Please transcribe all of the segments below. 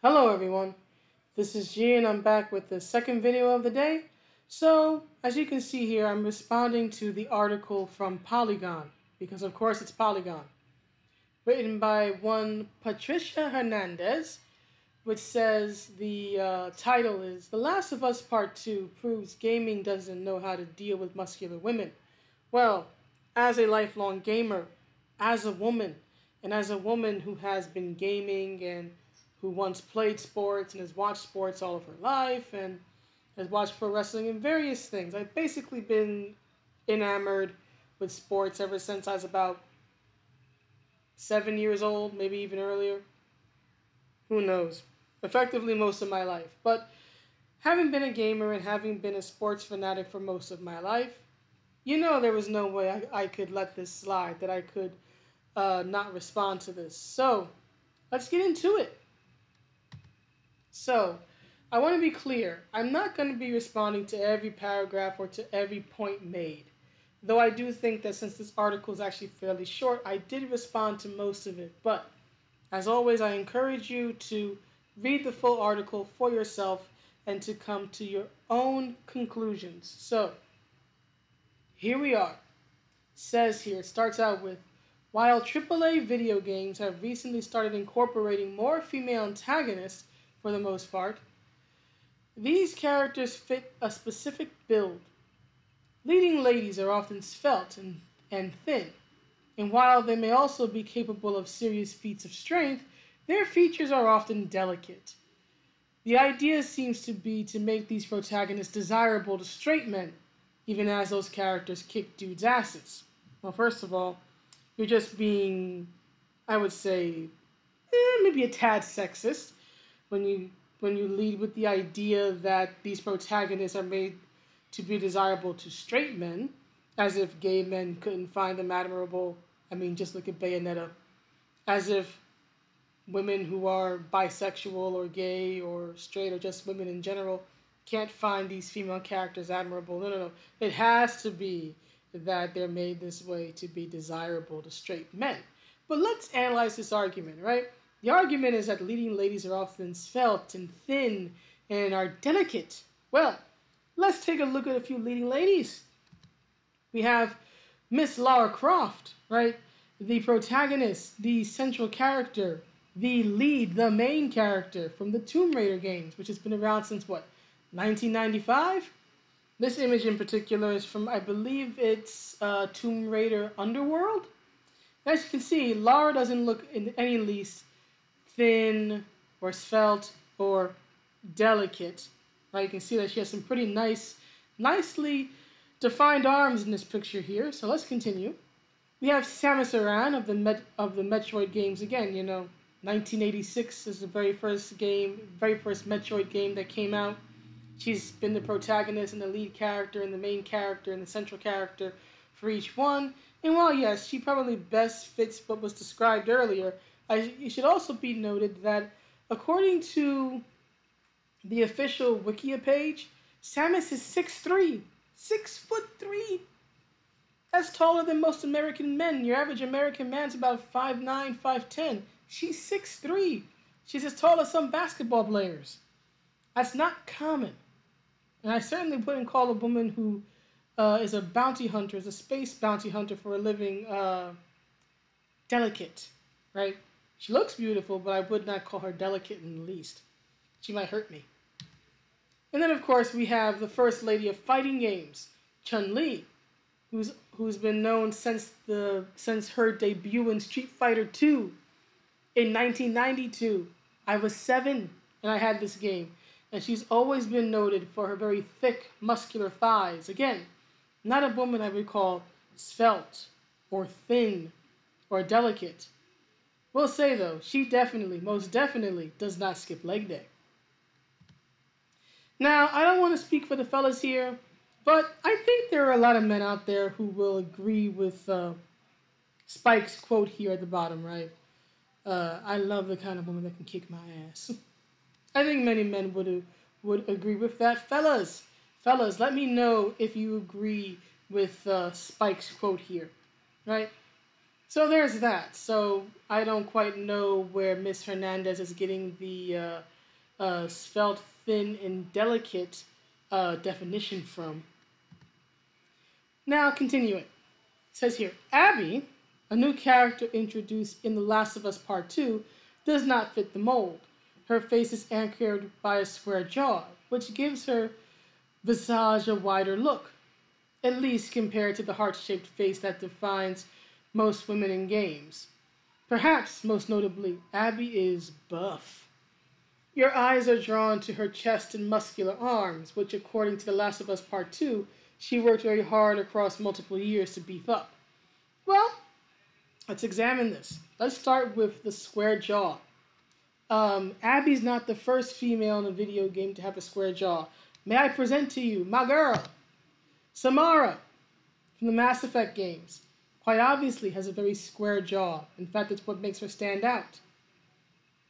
Hello everyone, this is G and I'm back with the second video of the day. So, as you can see here, I'm responding to the article from Polygon, because of course it's Polygon, written by one Patricia Hernandez, which says the title is The Last of Us Part 2 Proves Gaming Doesn't Know How to Deal with Muscular Women. Well, as a lifelong gamer, as a woman, and as a woman who has been gaming and who once played sports and has watched sports all of her life and has watched pro wrestling and various things. I've basically been enamored with sports ever since I was about 7 years old, maybe even earlier. Who knows? Effectively most of my life. But having been a gamer and having been a sports fanatic for most of my life, there was no way I could let this slide, that I could not respond to this. So, let's get into it. So, I want to be clear. I'm not going to be responding to every paragraph or to every point made. Though I do think that since this article is actually fairly short, I did respond to most of it. But, as always, I encourage you to read the full article for yourself and to come to your own conclusions. So, here we are. Says here, it starts out with, while AAA video games have recently started incorporating more female antagonists for the most part, these characters fit a specific build. Leading ladies are often svelte and thin, and while they may also be capable of serious feats of strength, their features are often delicate. The idea seems to be to make these protagonists desirable to straight men, even as those characters kick dudes' asses. Well, first of all, you're just being, I would say, maybe a tad sexist when you lead with the idea that these protagonists are made to be desirable to straight men, as if gay men couldn't find them admirable. I mean, just look at Bayonetta. As if women who are bisexual or gay or straight or just women in general can't find these female characters admirable. No. It has to be that they're made this way to be desirable to straight men. But let's analyze this argument, right? The argument is that leading ladies are often svelte and thin and are delicate. Well, let's take a look at a few leading ladies. We have Miss Lara Croft, right? The protagonist, the central character, the lead, the main character from the Tomb Raider games, which has been around since what, 1995? This image in particular is from, I believe it's Tomb Raider Underworld. As you can see, Lara doesn't look in any least thin or svelte or delicate. Right? You can see that she has some pretty nicely defined arms in this picture here. So let's continue. We have Samus Aran of the Metroid games again. 1986 is the very first Metroid game that came out. She's been the protagonist and the lead character and the main character and the central character for each one. And while yes, she probably best fits what was described earlier, it should also be noted that according to the official Wikia page, Samus is 6'3", 6'3". That's taller than most American men. Your average American man's about 5'9", 5'10". She's 6'3". She's as tall as some basketball players. That's not common. And I certainly wouldn't call a woman who is a bounty hunter, is a space bounty hunter for a living, delicate, right? She looks beautiful, but I would not call her delicate in the least. She might hurt me. And then, of course, we have the first lady of fighting games, Chun-Li, who's been known since her debut in Street Fighter II in 1992. I was 7 and I had this game. And she's always been noted for her very thick, muscular thighs. Again, not a woman I would call svelte or thin or delicate. We'll say, though, she most definitely does not skip leg day. Now, I don't want to speak for the fellas here, but I think there are a lot of men out there who will agree with Spike's quote here at the bottom, right? I love the kind of woman that can kick my ass. I think many men would agree with that. Fellas, let me know if you agree with Spike's quote here, right? So there's that. So I don't quite know where Miss Hernandez is getting the svelte, thin, and delicate definition from. Now, continuing. It says here, Abby, a new character introduced in The Last of Us Part 2, does not fit the mold. Her face is anchored by a square jaw, which gives her visage a wider look, at least compared to the heart-shaped face that defines most women in games. Perhaps most notably, Abby is buff. Your eyes are drawn to her chest and muscular arms, which, according to The Last of Us Part 2, she worked very hard across multiple years to beef up. Well, let's examine this. Let's start with the square jaw. Abby's not the first female in a video game to have a square jaw. May I present to you my girl, Samara, from the Mass Effect games. Quite obviously has a very square jaw. In fact, it's what makes her stand out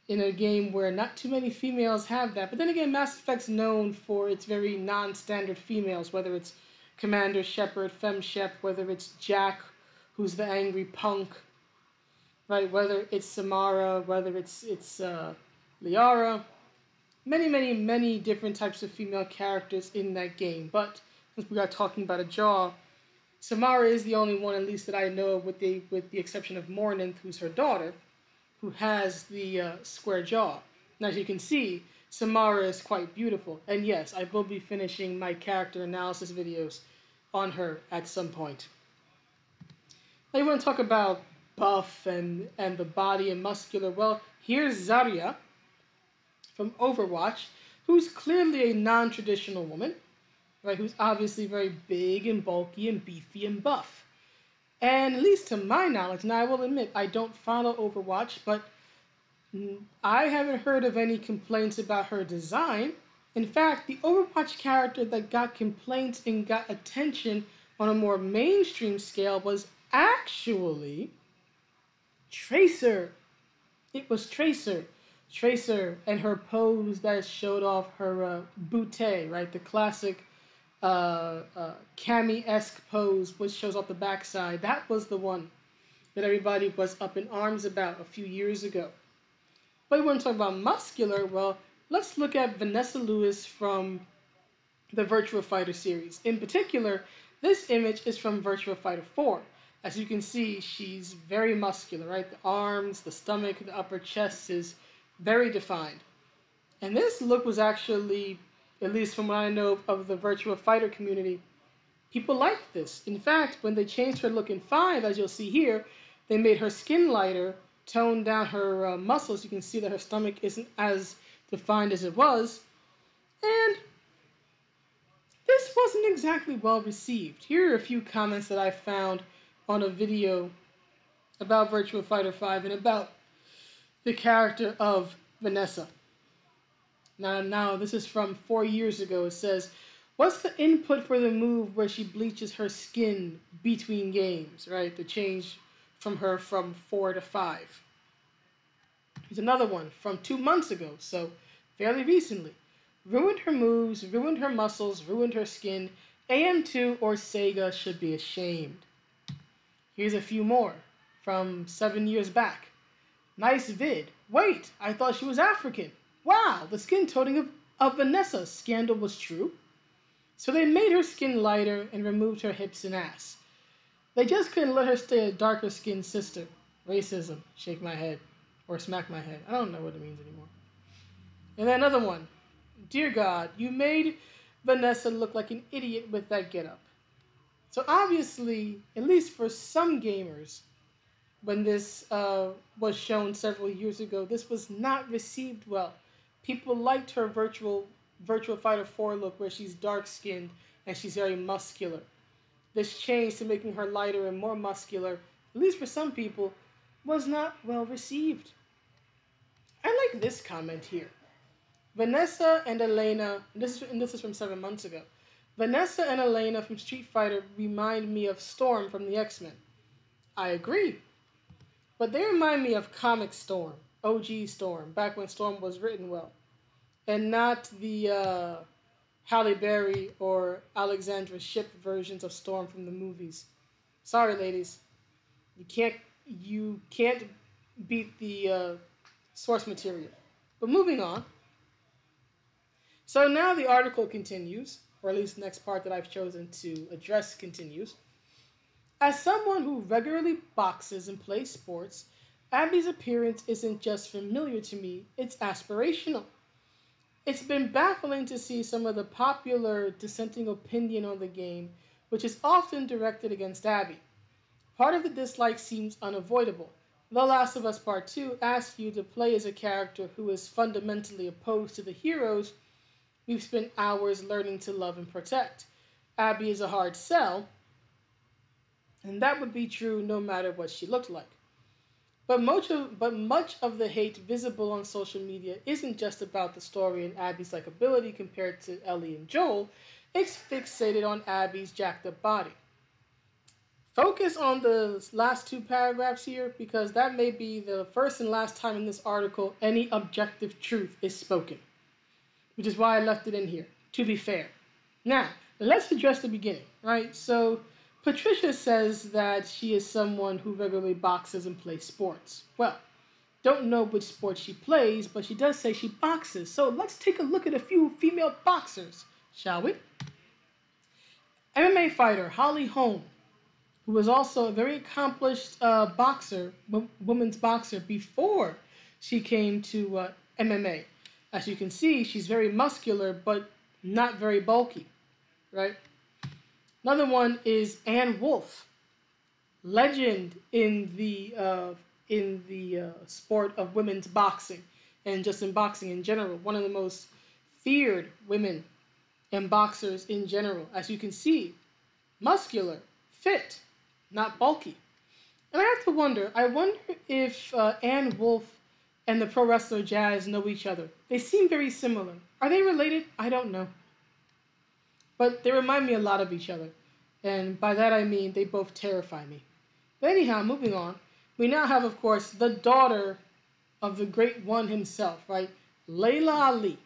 in a game where not too many females have that. But then again, Mass Effect's known for its very non-standard females, whether it's Commander Shepard, Fem Shep, whether it's Jack, who's the angry punk, right? Whether it's Samara, whether it's Liara. Many different types of female characters in that game. But since we are talking about a jaw, Samara is the only one, at least that I know of, with the exception of Morninth, who's her daughter, who has the square jaw. And as you can see, Samara is quite beautiful. And yes, I will be finishing my character analysis videos on her at some point. Now you want to talk about buff and the body and muscular. Well, here's Zarya from Overwatch, who's clearly a non-traditional woman, right? Who's obviously very big and bulky and beefy and buff. And at least to my knowledge, now I will admit I don't follow Overwatch, but I haven't heard of any complaints about her design. In fact, the Overwatch character that got complaints and got attention on a more mainstream scale was actually Tracer. It was Tracer. Tracer and her pose that showed off her bootay, right? The classic Cammy-esque pose, which shows off the backside. That was the one that everybody was up in arms about a few years ago. But we want to talk about muscular. Well, let's look at Vanessa Lewis from the Virtua Fighter series. In particular, this image is from Virtua Fighter 4. As you can see, she's very muscular, right? The arms, the stomach, the upper chest is very defined. And this look was actually, at least from what I know of the Virtua Fighter community, people liked this. In fact, when they changed her look in 5, as you'll see here, they made her skin lighter, toned down her muscles. You can see that her stomach isn't as defined as it was. And this wasn't exactly well received. Here are a few comments that I found on a video about Virtua Fighter 5 and about the character of Vanessa. Now, this is from 4 years ago. It says, what's the input for the move where she bleaches her skin between games, right? The change from 4 to 5. Here's another one from 2 months ago, so fairly recently. Ruined her moves, ruined her muscles, ruined her skin. AM2 or Sega should be ashamed. Here's a few more from 7 years back. Nice vid. Wait, I thought she was African. Wow, the skin toning of Vanessa scandal was true. So they made her skin lighter and removed her hips and ass. They just couldn't let her stay a darker skinned sister. Racism. Shake my head. Or smack my head. I don't know what it means anymore. And then another one. Dear God, you made Vanessa look like an idiot with that getup. So obviously, at least for some gamers, when this was shown several years ago, this was not received well. People liked her Virtua Fighter 4 look where she's dark-skinned and she's very muscular. This change to making her lighter and more muscular, at least for some people, was not well received. I like this comment here. Vanessa and Elena, and this is from 7 months ago. Vanessa and Elena from Street Fighter remind me of Storm from the X-Men. I agree. But they remind me of comic Storm, OG Storm, back when Storm was written well. And not the Halle Berry or Alexandra Shipp versions of Storm from the movies. Sorry, ladies. You can't you can't beat the source material. But moving on. So now the article continues, or at least the next part that I've chosen to address continues. As someone who regularly boxes and plays sports, Abby's appearance isn't just familiar to me, it's aspirational. It's been baffling to see some of the popular dissenting opinion on the game, which is often directed against Abby. Part of the dislike seems unavoidable. The Last of Us Part 2 asks you to play as a character who is fundamentally opposed to the heroes we've spent hours learning to love and protect. Abby is a hard sell, and that would be true no matter what she looked like. But much of the hate visible on social media isn't just about the story and Abby's likability compared to Ellie and Joel. It's fixated on Abby's jacked up body. Focus on the last two paragraphs here because that may be the first and last time in this article any objective truth is spoken, which is why I left it in here, to be fair. Now, let's address the beginning, right? So, Patricia says that she is someone who regularly boxes and plays sports. Well, don't know which sport she plays, but she does say she boxes. So let's take a look at a few female boxers, shall we? MMA fighter Holly Holm, who was also a very accomplished boxer, women's boxer, before she came to MMA. As you can see, she's very muscular, but not very bulky, right? Another one is Ann Wolfe, legend in the sport of women's boxing, and just in boxing in general. One of the most feared women and boxers in general. As you can see, muscular, fit, not bulky. And I have to wonder, if Ann Wolfe and the pro wrestler Jazz know each other. They seem very similar. Are they related? I don't know. But they remind me a lot of each other. And by that I mean they both terrify me. But anyhow, moving on. We now have, of course, the daughter of the great one himself, right? Layla Ali.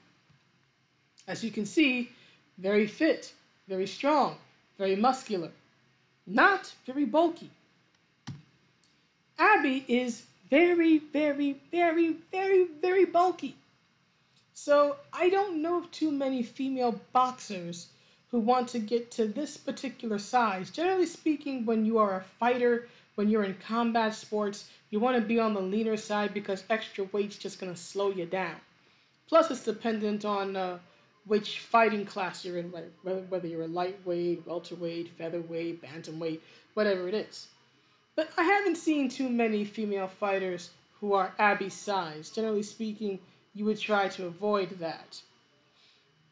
As you can see, very fit, very strong, very muscular. Not very bulky. Abby is very, very, very, very, very bulky. So I don't know of too many female boxers who want to get to this particular size. Generally speaking, when you are a fighter, when you're in combat sports, you want to be on the leaner side because extra weight's just going to slow you down. Plus, it's dependent on which fighting class you're in, whether you're a lightweight, welterweight, featherweight, bantamweight, whatever it is. But I haven't seen too many female fighters who are Abby's size. Generally speaking, you would try to avoid that.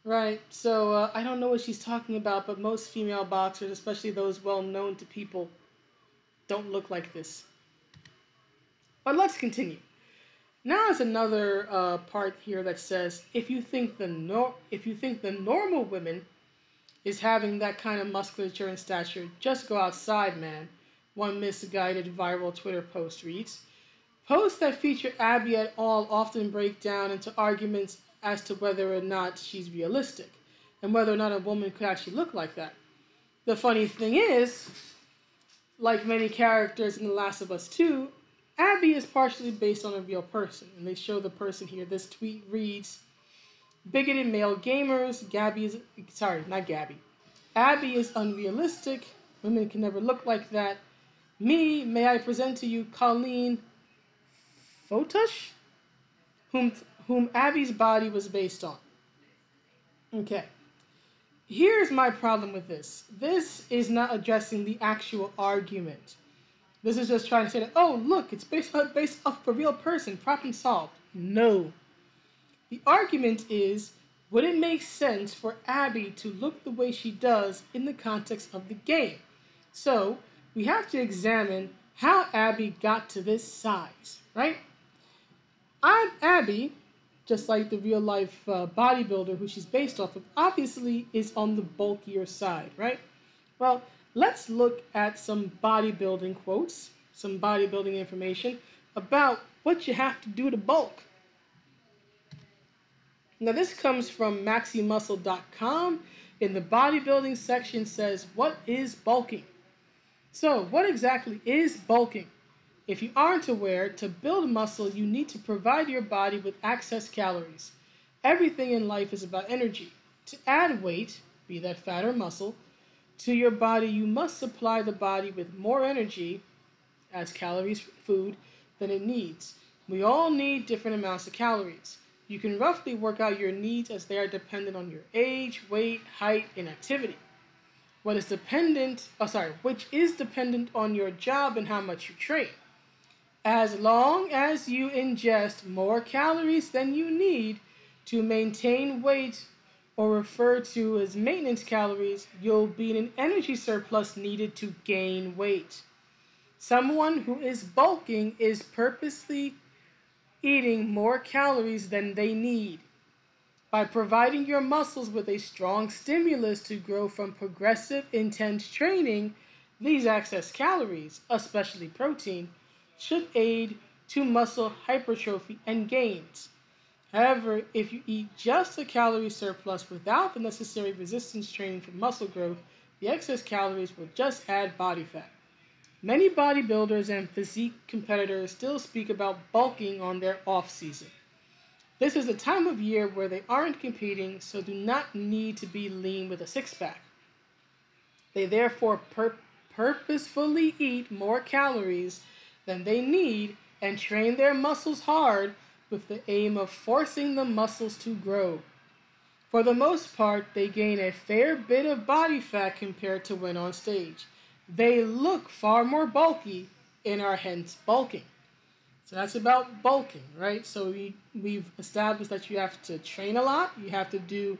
Right, so I don't know what she's talking about, but most female boxers, especially those well known to people, don't look like this. But let's continue. Now is another part here that says, if you think the normal women is having that kind of musculature and stature, just go outside, man. One misguided viral Twitter post reads. Posts that feature Abby at all often break down into arguments as to whether or not she's realistic, and whether or not a woman could actually look like that. The funny thing is, like many characters in The Last of Us 2, Abby is partially based on a real person, and they show the person here. This tweet reads, bigoted male gamers, Abby is unrealistic, women can never look like that. May I present to you Colleen Fotush, whom Abby's body was based on. Okay. Here's my problem with this. This is not addressing the actual argument. This is just trying to say that, oh, look, it's based off a real person, problem solved. No. The argument is, would it make sense for Abby to look the way she does in the context of the game? So, we have to examine how Abby got to this size, right? Abby, just like the real-life bodybuilder who she's based off of, obviously is on the bulkier side, right? Well, let's look at some bodybuilding quotes, some bodybuilding information about what you have to do to bulk. Now, this comes from maximuscle.com. In the bodybuilding section says, what is bulking? So, what exactly is bulking? If you aren't aware, to build muscle, you need to provide your body with excess calories. Everything in life is about energy. To add weight, be that fat or muscle, to your body, you must supply the body with more energy, as calories from food, than it needs. We all need different amounts of calories. You can roughly work out your needs as they are dependent on your age, weight, height, and activity. Which is dependent on your job and how much you train. As long as you ingest more calories than you need to maintain weight, or referred to as maintenance calories, you'll be in an energy surplus needed to gain weight. Someone who is bulking is purposely eating more calories than they need. By providing your muscles with a strong stimulus to grow from progressive, intense training, these excess calories, especially protein, should aid to muscle hypertrophy and gains. However, if you eat just a calorie surplus without the necessary resistance training for muscle growth, the excess calories will just add body fat. Many bodybuilders and physique competitors still speak about bulking on their off season. This is a time of year where they aren't competing, so do not need to be lean with a six-pack. They therefore purposefully eat more calories than they need and train their muscles hard with the aim of forcing the muscles to grow. For the most part, they gain a fair bit of body fat compared to when on stage. They look far more bulky and are hence bulking. So that's about bulking, right? So we've established that you have to train a lot, you have to do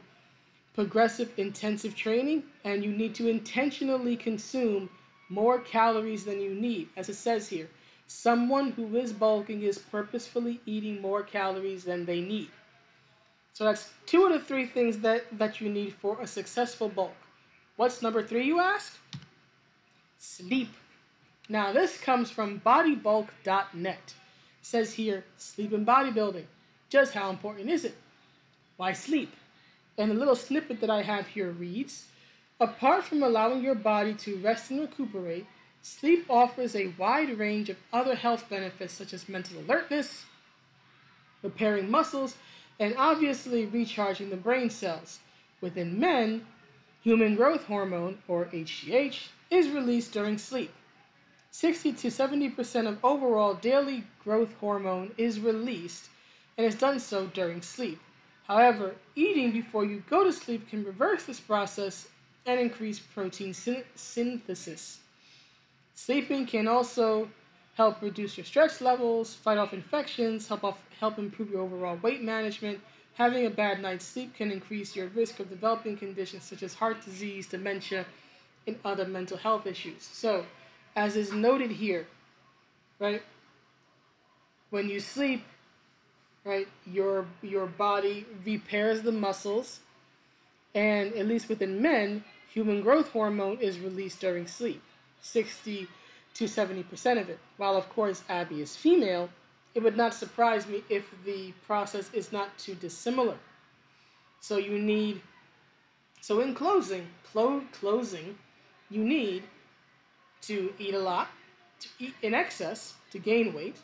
progressive intensive training, and you need to intentionally consume more calories than you need. As it says here, someone who is bulking is purposefully eating more calories than they need. So that's 2 of the 3 things that you need for a successful bulk. What's number 3, you ask? Sleep. Now this comes from bodybulk.net. It says here, sleep in bodybuilding. Just how important is it? Why sleep? And the little snippet that I have here reads, apart from allowing your body to rest and recuperate, sleep offers a wide range of other health benefits such as mental alertness, repairing muscles, and obviously recharging the brain cells. Within men, human growth hormone, or HGH, is released during sleep. 60 to 70% of overall daily growth hormone is released and is done so during sleep. However, eating before you go to sleep can reverse this process and increase protein synthesis. Sleeping can also help reduce your stress levels, fight off infections, help improve your overall weight management. Having a bad night's sleep can increase your risk of developing conditions such as heart disease, dementia, and other mental health issues. So, as is noted here, right, when you sleep, right, your body repairs the muscles, and at least within men, human growth hormone is released during sleep, 60 to 70% of it. While of course Abby is female, it would not surprise me if the process is not too dissimilar. So in closing, you need to eat a lot, to eat in excess to gain weight,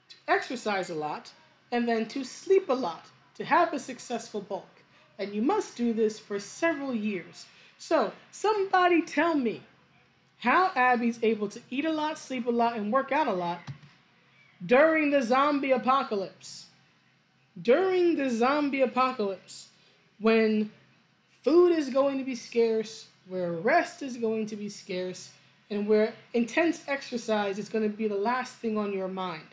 to exercise a lot, and then to sleep a lot to have a successful bulk. And you must do this for several years. So somebody tell me how Abby's able to eat a lot, sleep a lot, and work out a lot during the zombie apocalypse. During the zombie apocalypse, when food is going to be scarce, where rest is going to be scarce, and where intense exercise is going to be the last thing on your mind.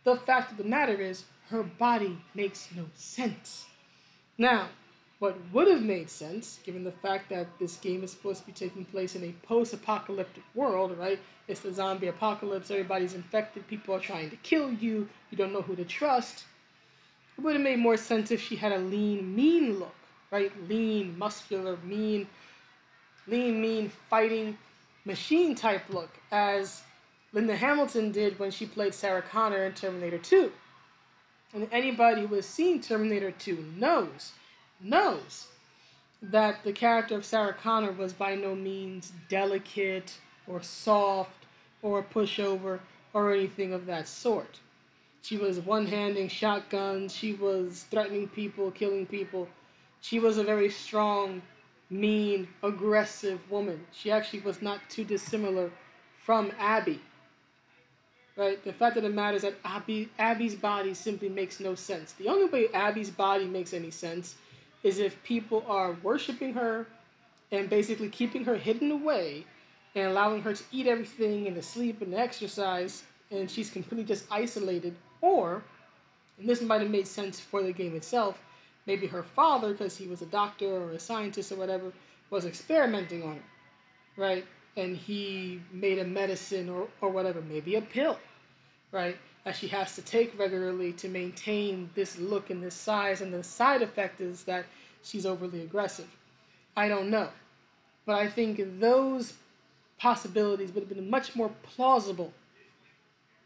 The fact of the matter is, her body makes no sense. Now, what would have made sense, given the fact that this game is supposed to be taking place in a post-apocalyptic world, right? It's the zombie apocalypse, everybody's infected, people are trying to kill you, you don't know who to trust. It would have made more sense if she had a lean, mean look, right? Lean, muscular, mean, fighting machine type look, as Linda Hamilton did when she played Sarah Connor in Terminator 2. And anybody who has seen Terminator 2 knows that the character of Sarah Connor was by no means delicate or soft or a pushover. or anything of that sort. She was one-handing shotguns. She was threatening people, killing people. She was a very strong, mean, aggressive woman. She actually was not too dissimilar from Abby. Right? The fact of the matter is that Abby's body simply makes no sense. The only way Abby's body makes any sense is if people are worshiping her and basically keeping her hidden away and allowing her to eat everything and to sleep and to exercise, and she's completely just isolated. Or, and this might have made sense for the game itself, maybe her father, because he was a doctor or a scientist or whatever, was experimenting on her, right? And he made a medicine or whatever, maybe a pill, right? That she has to take regularly to maintain this look and this size, and the side effect is that she's overly aggressive. I don't know. But I think those possibilities would have been much more plausible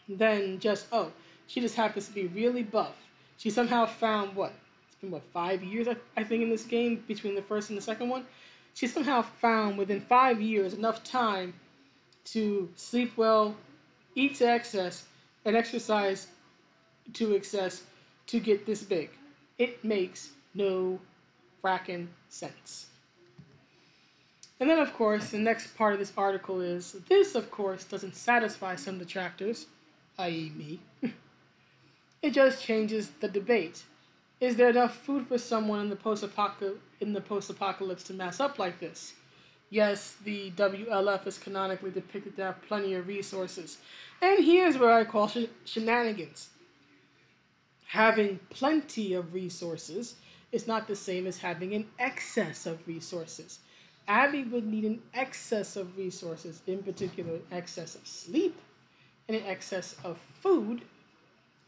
than just, oh, she just happens to be really buff. She somehow found what? It's been, what, 5 years, I think, in this game between the first and the second one? She somehow found within 5 years enough time to sleep well, eat to excess, and exercise to excess to get this big. It makes no fracking sense. And then, of course, the next part of this article is, this, of course, doesn't satisfy some detractors, i.e. me. It just changes the debate. Is there enough food for someone in the post-apocalypse to mass up like this? Yes, the WLF is canonically depicted to have plenty of resources. And here's where I call shenanigans. Having plenty of resources is not the same as having an excess of resources. Abby would need an excess of resources, in particular an excess of sleep, and an excess of food,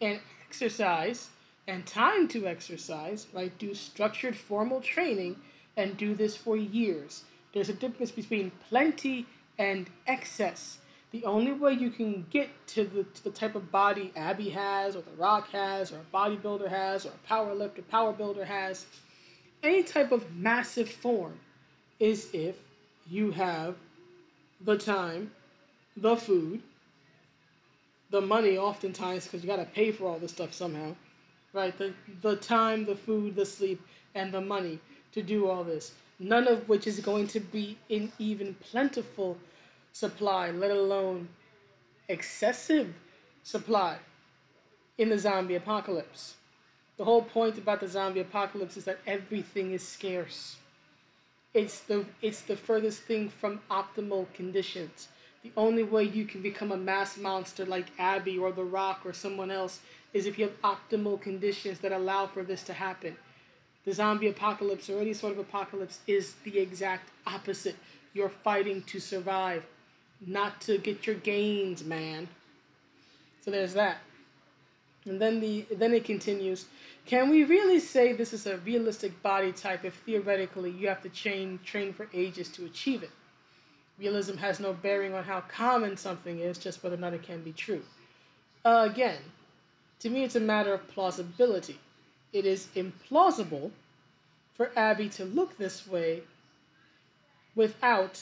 and exercise, and time to exercise, right? Do structured formal training and do this for years. There's a difference between plenty and excess. The only way you can get to the type of body Abby has, or The Rock has, or a bodybuilder has, or a power lifter, power builder has, any type of massive form, is if you have the time, the food, the money oftentimes, because you got to pay for all this stuff somehow, right? The time, the food, the sleep, and the money to do all this. None of which is going to be in even plentiful supply, let alone excessive supply in the zombie apocalypse. The whole point about the zombie apocalypse is that everything is scarce. It's the furthest thing from optimal conditions. The only way you can become a mass monster like Abby or The Rock or someone else is if you have optimal conditions that allow for this to happen. The zombie apocalypse or any sort of apocalypse is the exact opposite. You're fighting to survive, not to get your gains, man. So there's that. And then it continues. Can we really say this is a realistic body type if theoretically you have to train for ages to achieve it? Realism has no bearing on how common something is, just whether or not it can be true. Again, to me it's a matter of plausibility. It is implausible for Abby to look this way without,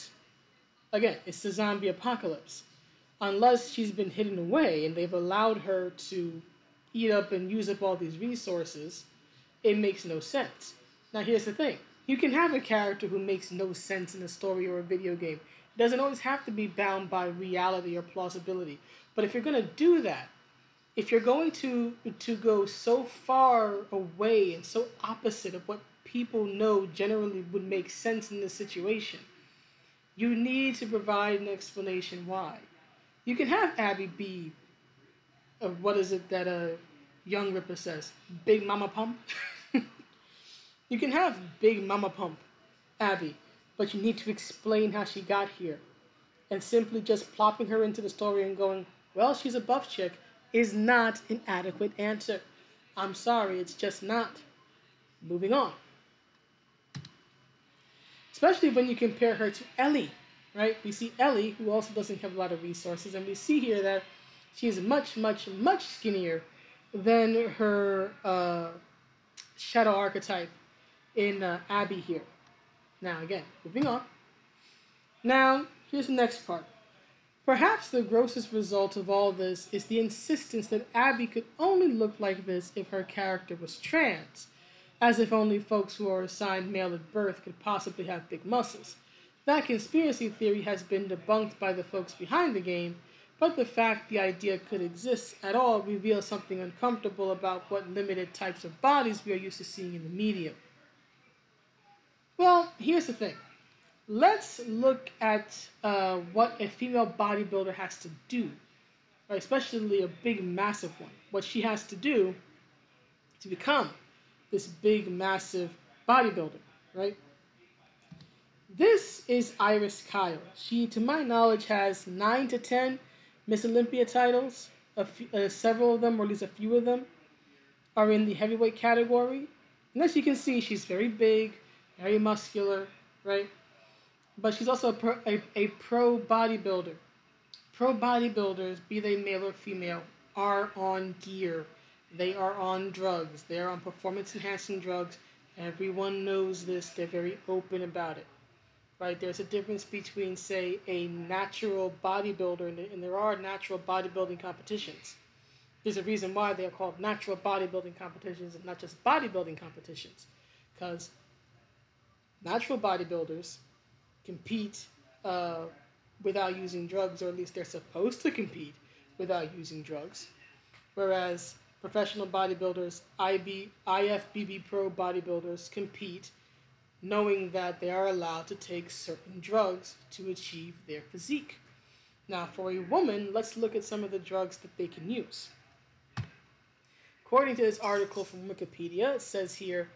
again, it's the zombie apocalypse. Unless she's been hidden away and they've allowed her to eat up and use up all these resources, it makes no sense. Now here's the thing. You can have a character who makes no sense in a story or a video game. It doesn't always have to be bound by reality or plausibility. But if you're going to do that, if you're going to go so far away and so opposite of what people know generally would make sense in this situation, you need to provide an explanation why. You can have Abby be, what is it that Young Ripper says? Big Mama Pump? You can have Big Mama Pump Abby, but you need to explain how she got here. And simply just plopping her into the story and going, well, she's a buff chick, is not an adequate answer. I'm sorry, it's just not. Moving on. Especially when you compare her to Ellie, right? We see Ellie, who also doesn't have a lot of resources, and we see here that she's much, much, much skinnier than her shadow archetype in Abby here. Now, again, moving on. Now, here's the next part. Perhaps the grossest result of all this is the insistence that Abby could only look like this if her character was trans, as if only folks who are assigned male at birth could possibly have big muscles. That conspiracy theory has been debunked by the folks behind the game, but the fact the idea could exist at all reveals something uncomfortable about what limited types of bodies we are used to seeing in the medium. Well, here's the thing. Let's look at what a female bodybuilder has to do, right? Especially a big, massive one. What she has to do to become this big, massive bodybuilder, right? This is Iris Kyle. She, to my knowledge, has 9 to 10 Miss Olympia titles. Several of them, or at least a few of them, are in the heavyweight category. And as you can see, she's very big, very muscular, right? But she's also a pro bodybuilder. Pro bodybuilders, be they male or female, are on gear. They are on drugs. They are on performance enhancing drugs. Everyone knows this. They're very open about it. Right? There's a difference between, say, a natural bodybuilder, and there are natural bodybuilding competitions. There's a reason why they are called natural bodybuilding competitions and not just bodybuilding competitions. Because natural bodybuilders compete without using drugs, or at least they're supposed to compete without using drugs. Whereas professional bodybuilders, IFBB pro bodybuilders, compete knowing that they are allowed to take certain drugs to achieve their physique. Now, for a woman, let's look at some of the drugs that they can use. According to this article from Wikipedia, it says here,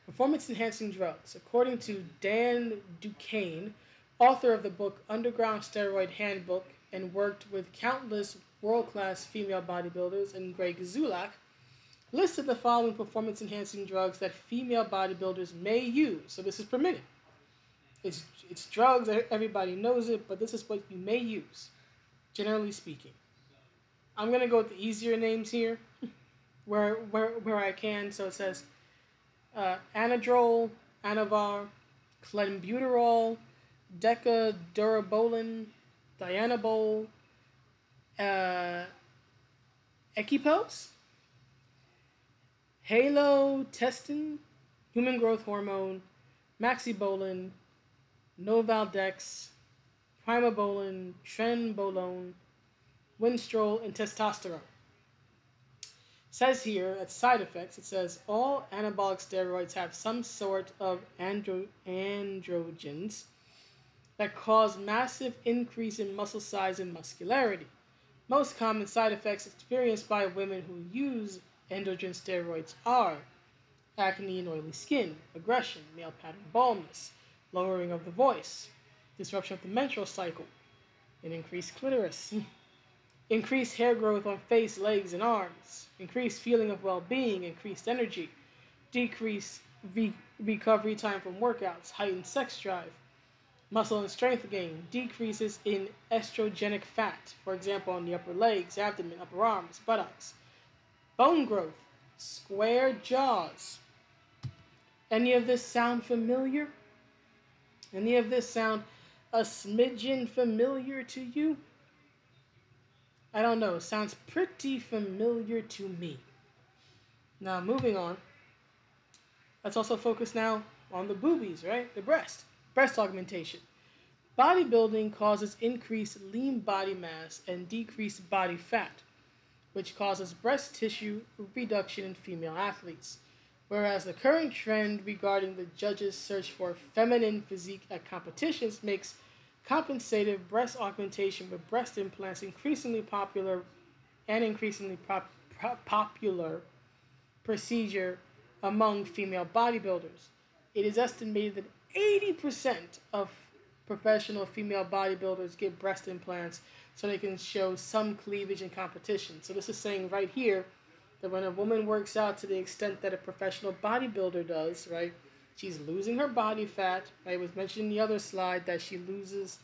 performance enhancing drugs. According to Dan Duquesne, author of the book Underground Steroid Handbook and worked with countless world-class female bodybuilders, and Greg Zulak, listed the following performance-enhancing drugs that female bodybuilders may use. So this is permitted. It's drugs, everybody knows it, but this is what you may use, generally speaking. I'm going to go with the easier names here, where I can. So it says Anadrol, Anavar, Clenbuterol, Decadurabolin, Dianabol, Equipose, Halotestin, human growth hormone, Maxibolin, Novaldex, Primobolin, Trenbolone, Winstrol, and testosterone. It says here at side effects, it says all anabolic steroids have some sort of androgens that cause massive increase in muscle size and muscularity. Most common side effects experienced by women who use androgen steroids are acne and oily skin, aggression, male pattern baldness, lowering of the voice, disruption of the menstrual cycle, an increased clitoris, increased hair growth on face, legs, and arms, increased feeling of well-being, increased energy, decreased recovery time from workouts, heightened sex drive, muscle and strength gain, decreases in estrogenic fat, for example, on the upper legs, abdomen, upper arms, buttocks, bone growth, square jaws. Any of this sound familiar? Any of this sound a smidgen familiar to you? I don't know. It sounds pretty familiar to me. Now, moving on. Let's also focus now on the boobies, right? The breast. Breast augmentation. Bodybuilding causes increased lean body mass and decreased body fat, which causes breast tissue reduction in female athletes. Whereas the current trend regarding the judges' search for feminine physique at competitions makes compensative breast augmentation with breast implants increasingly popular procedure among female bodybuilders. It is estimated that 80% of professional female bodybuilders get breast implants so they can show some cleavage in competition. So this is saying right here that when a woman works out to the extent that a professional bodybuilder does, right, she's losing her body fat. Right? It was mentioned in the other slide that she loses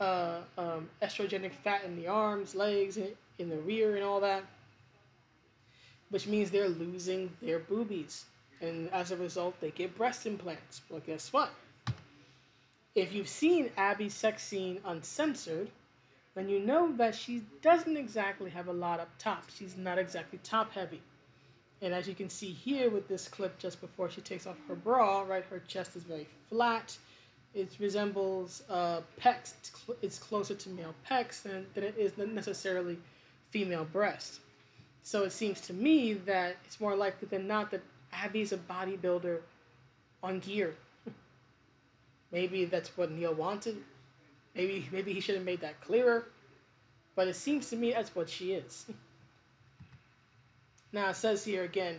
estrogenic fat in the arms, legs, in the rear, and all that, which means they're losing their boobies. And as a result, they get breast implants. Well, guess what? If you've seen Abby's sex scene uncensored, then you know that she doesn't exactly have a lot up top. She's not exactly top heavy. And as you can see here with this clip just before she takes off her bra, right, her chest is very flat. It resembles pecs. It's closer to male pecs than it is necessarily female breast. So it seems to me that it's more likely than not that Abby's a bodybuilder on gear. Maybe that's what Neil wanted. Maybe he should have made that clearer. But it seems to me that's what she is. Now it says here again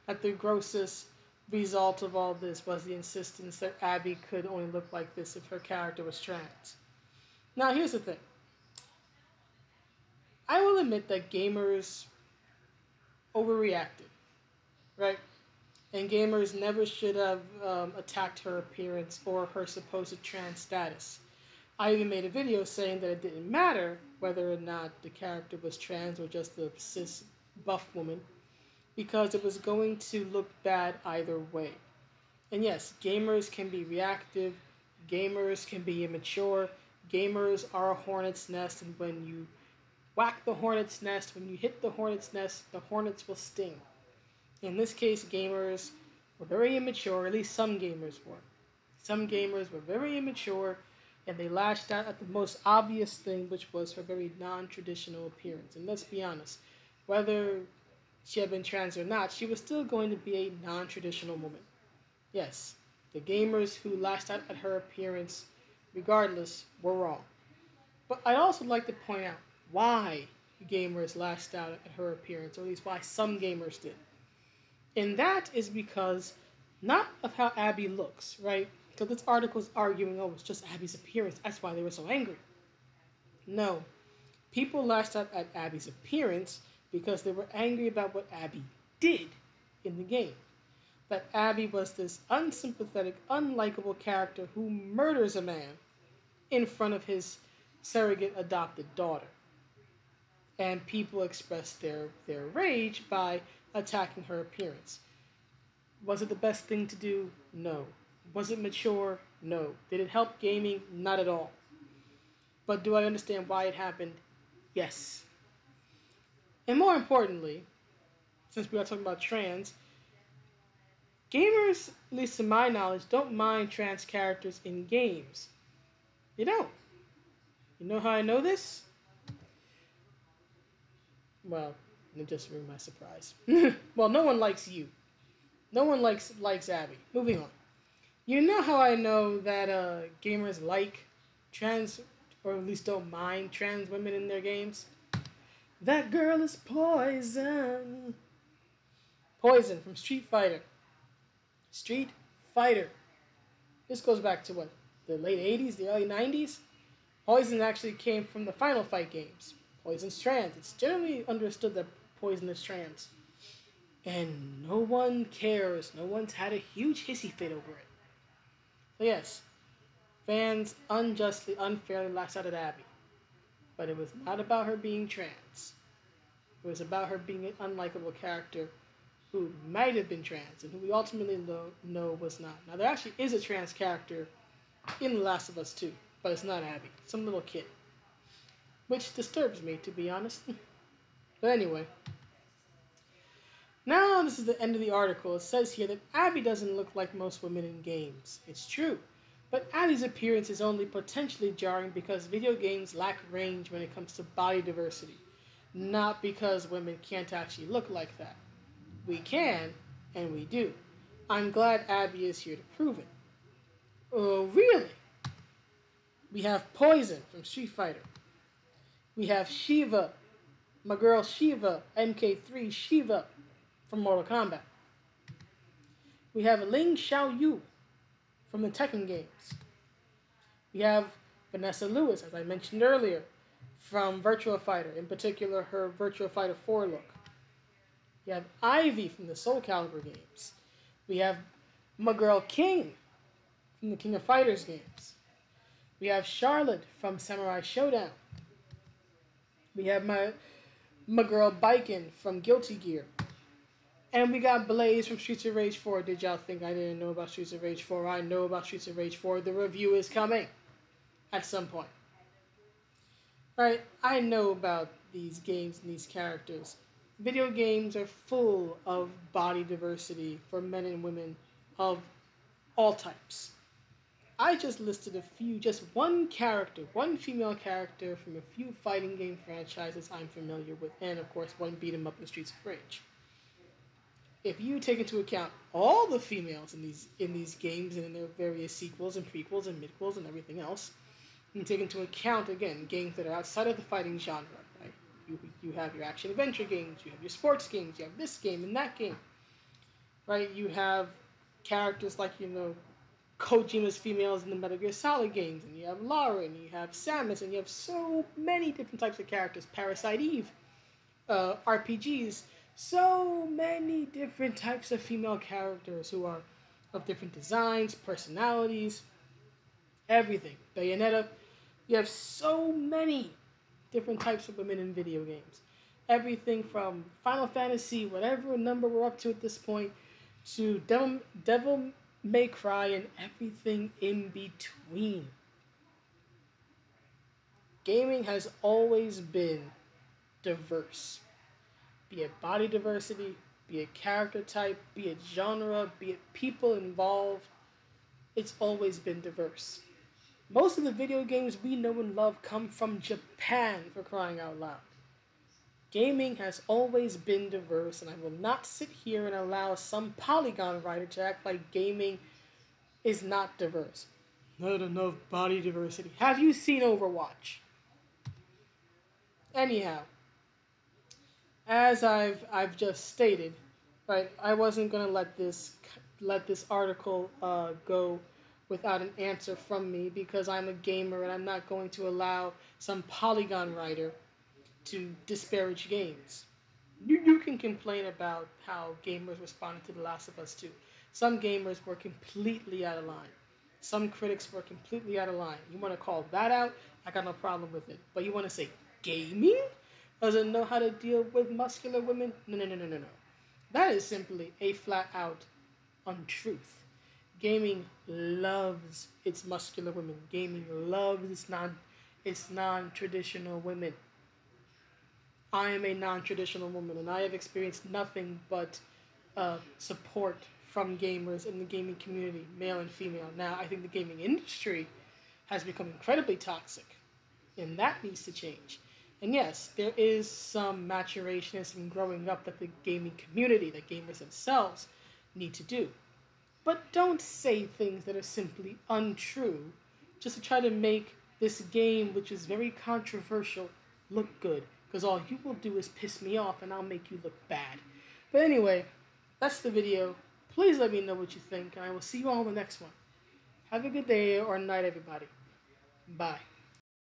that the grossest result of all this was the insistence that Abby could only look like this if her character was trans. Now here's the thing. I will admit that gamers overreacted, right? And gamers never should have attacked her appearance or her supposed trans status. I even made a video saying that it didn't matter whether or not the character was trans or just a cis buff woman, because it was going to look bad either way. And yes, gamers can be reactive, gamers can be immature, gamers are a hornet's nest, and when you whack the hornet's nest, when you hit the hornet's nest, the hornets will sting. In this case, gamers were very immature, at least some gamers were. Some gamers were very immature, and they lashed out at the most obvious thing, which was her very non-traditional appearance. And let's be honest, whether she had been trans or not, she was still going to be a non-traditional woman. Yes, the gamers who lashed out at her appearance, regardless, were wrong. But I'd also like to point out why gamers lashed out at her appearance, or at least why some gamers did. And that is because not of how Abby looks, right? Because this article is arguing, oh, it's just Abby's appearance. That's why they were so angry. No. People lashed out at Abby's appearance because they were angry about what Abby did in the game. That Abby was this unsympathetic, unlikable character who murders a man in front of his surrogate adopted daughter. And people expressed their rage by attacking her appearance. Was it the best thing to do? No. Was it mature? No. Did it help gaming? Not at all. But do I understand why it happened? Yes. And more importantly, since we are talking about trans, gamers, at least to my knowledge, don't mind trans characters in games. You don't. You know how I know this? Well, it just ruined my surprise. Well, no one likes you. No one likes Abby. Moving on. You know how I know that gamers like trans, or at least don't mind trans women in their games? That girl is Poison. Poison from Street Fighter. Street Fighter. This goes back to what? The late 80s, the early 90s? Poison actually came from the Final Fight games. Poison's trans. It's generally understood that Poison is trans. And no one cares. No one's had a huge hissy fit over it. So yes, fans unjustly, unfairly lashed out at Abby. But it was not about her being trans. It was about her being an unlikable character who might have been trans and who we ultimately know was not. Now, there actually is a trans character in The Last of Us 2, but it's not Abby. It's some little kid. Which disturbs me, to be honest. But anyway. Now, this is the end of the article. It says here that Abby doesn't look like most women in games. It's true. But Abby's appearance is only potentially jarring because video games lack range when it comes to body diversity. Not because women can't actually look like that. We can, and we do. I'm glad Abby is here to prove it. Oh, really? We have Poison from Street Fighter. We have Shiva, my girl Shiva, MK3 Shiva from Mortal Kombat. We have Ling Xiaoyu from the Tekken games. We have Vanessa Lewis, as I mentioned earlier, from Virtua Fighter, in particular her Virtua Fighter 4 look. We have Ivy from the Soul Calibur games. We have my girl King from the King of Fighters games. We have Charlotte from Samurai Showdown. We have my girl Biken from Guilty Gear. And we got Blaze from Streets of Rage 4. Did y'all think I didn't know about Streets of Rage 4? I know about Streets of Rage 4. The review is coming at some point. Right? I know about these games and these characters. Video games are full of body diversity for men and women of all types. I just listed a few, just one character, one female character from a few fighting game franchises I'm familiar with, and of course one beat 'em up in Streets of Rage. If you take into account all the females in these games and in their various sequels and prequels and midquels and everything else, you take into account again games that are outside of the fighting genre. Right? You have your action adventure games, you have your sports games, you have this game and that game. Right? You have characters like Kojima's females in the Metal Gear Solid games, and you have Lara, and you have Samus, and you have so many different types of characters. Parasite Eve, RPGs, so many different types of female characters who are of different designs, personalities, everything. Bayonetta, you have so many different types of women in video games. Everything from Final Fantasy, whatever number we're up to at this point, to Devil May Cry and everything in between. Gaming has always been diverse. Be it body diversity, be it character type, be it genre, be it people involved, it's always been diverse. Most of the video games we know and love come from Japan, for crying out loud. Gaming has always been diverse, and I will not sit here and allow some Polygon writer to act like gaming is not diverse. Not enough body diversity. Have you seen Overwatch? Anyhow, as I've just stated, right? I wasn't gonna let this article go without an answer from me because I'm a gamer and I'm not going to allow some Polygon writer to disparage games. You can complain about how gamers responded to The Last of Us 2. Some gamers were completely out of line. Some critics were completely out of line. You want to call that out? I got no problem with it. But you want to say gaming doesn't know how to deal with muscular women? No, no, no, no, no, no. That is simply a flat out untruth. Gaming loves its muscular women. Gaming loves its non-traditional women. I am a non-traditional woman, and I have experienced nothing but support from gamers in the gaming community, male and female. Now, I think the gaming industry has become incredibly toxic, and that needs to change. And yes, there is some maturation and some growing up that the gaming community, the gamers themselves, need to do. But don't say things that are simply untrue just to try to make this game, which is very controversial, look good. Because all you will do is piss me off and I'll make you look bad. But anyway, that's the video. Please let me know what you think, and I will see you all in the next one. Have a good day or night, everybody. Bye.